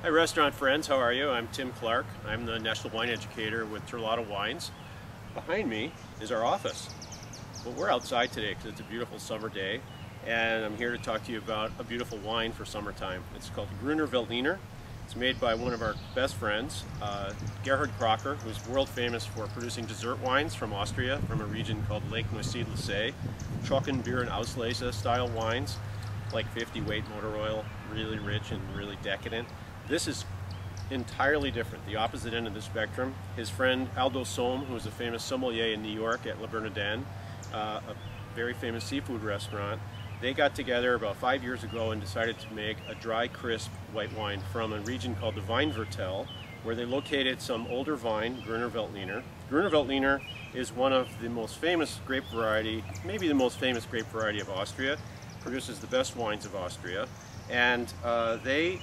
Hi restaurant friends, how are you? I'm Tim Clark. I'm the National Wine Educator with Terlato Wines. Behind me is our office. But we're outside today because it's a beautiful summer day, and I'm here to talk to you about a beautiful wine for summertime. It's called Gruner Veltliner. It's made by one of our best friends, Gruner Kracher, who's world famous for producing dessert wines from Austria, from a region called Lake Neusiedl-See. Trockenbeer and Auslese style wines, like 50 weight motor oil, really rich and really decadent. This is entirely different, the opposite end of the spectrum. His friend Aldo Sohm, who is a famous sommelier in New York at Le Bernardin, a very famous seafood restaurant, they got together about 5 years ago and decided to make a dry, crisp white wine from a region called the Weinviertel, where they located some older vine, Gruner Veltliner. Gruner Veltliner is one of the most famous grape variety, maybe the most famous grape variety of Austria, produces the best wines of Austria, and they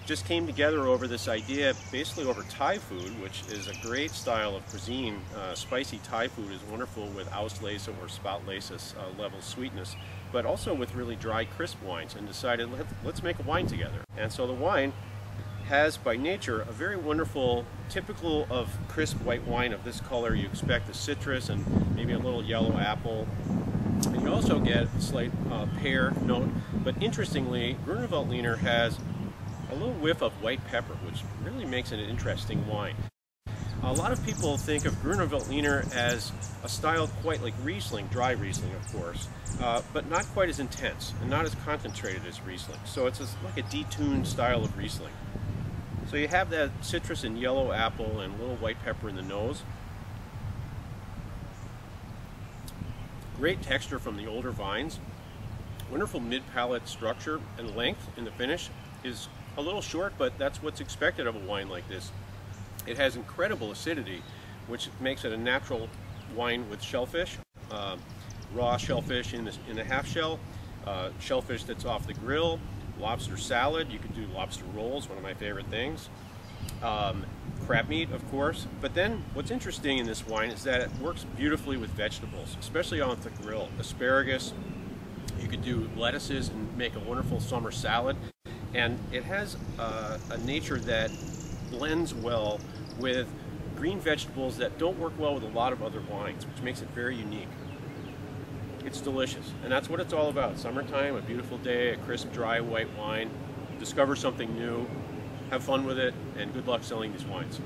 just came together over this idea, basically over Thai food, which is a great style of cuisine. Spicy Thai food is wonderful with Auslese or Spätlese level sweetness, but also with really dry, crisp wines, and decided let's make a wine together. And so the wine has by nature a very wonderful, typical of crisp white wine of this color. You expect the citrus and maybe a little yellow apple. And you also get a slight pear note, but interestingly, Gruner Veltliner has a little whiff of white pepper, which really makes it an interesting wine. A lot of people think of Gruner Veltliner as a style quite like Riesling, dry Riesling of course, but not quite as intense and not as concentrated as Riesling. So it's like a detuned style of Riesling. So you have that citrus and yellow apple and a little white pepper in the nose. Great texture from the older vines. Wonderful mid-palate structure and length in the finish. Is a little short, but that's what's expected of a wine like this. It has incredible acidity, which makes it a natural wine with shellfish, raw shellfish in the half shell, shellfish that's off the grill, lobster salad. You could do lobster rolls, one of my favorite things. Crab meat, of course. But then what's interesting in this wine is that it works beautifully with vegetables, especially on the grill. Asparagus, you could do lettuces and make a wonderful summer salad. And it has a nature that blends well with green vegetables that don't work well with a lot of other wines, which makes it very unique. It's delicious, and that's what it's all about. Summertime, a beautiful day, a crisp, dry, white wine. Discover something new, have fun with it, and good luck selling these wines.